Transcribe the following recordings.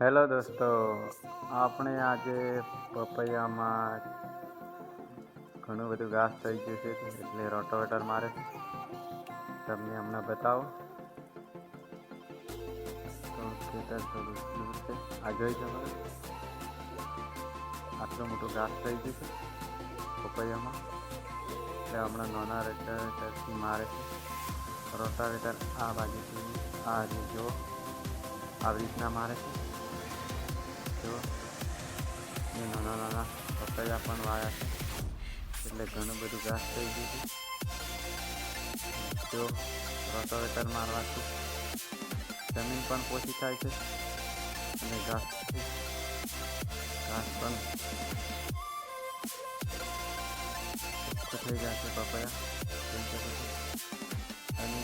Hello દોસ્તો, આપણે આજે પપૈયામાં ઘણું બધું ઘાસ થઈ ગયું છે એટલે રોટાવેટર મારે તમને હમણાં બતાવો. તો ખેતર થોડું દૂર છે, આ જોઈ શકો આટલું મોટું ઘાસ થઈ ગયું છે પપૈયામાં એટલે હમણાં નાના રોટાવેટરથી મારે છે. રોટાવેટર આ બાજુથી આ જો આવી રીતના મારે છે. જો એ નાના પપૈયા પણ વાયા છે એટલે ઘણું બધું ઘાસ થઈ ગયું છે. જો રોટાવેટર મારવાથી જમીન પણ પોચી થાય છે અને ઘાસ પણ થઈ જાય છે પપૈયા અને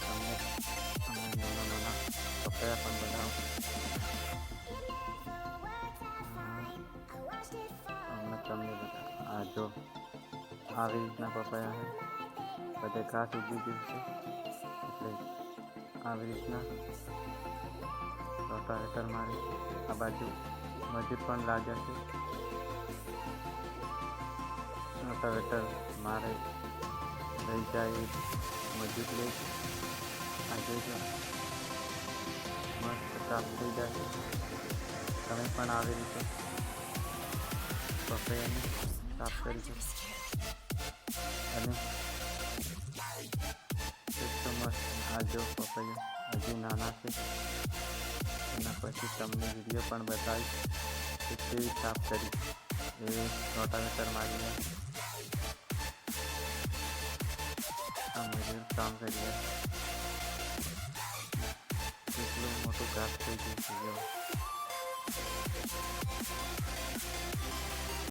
તમને નાના પપૈયા પણ બનાવું. તમને આ જો આવી રીતના પપૈયા છે, બધે ઘાસ ઉગી ગયું છે એટલે આવી રીતના રોટાવેટર મારી આ બાજુ મજૂર પણ લાગ્યા છે. રોટાવેટર મારે રહી જાય મજૂર લે છે. આ જોઈજો મસ્ત સાફ થઈ જાય છે. તમે પણ આવી રીતે પપૈયાને સાફ કરી શકો અને એકદમ મસ્ત. આ જો પપૈયા હજી નાના છે, એના પછી તમને વિડીયો પણ બતાવીશ કે કેવી સાફ કરી એ રોટાવેટર મારીને આ મજૂર કામ કરીએ. કેટલું મોટું ઘાસ થઈ ગયું છે.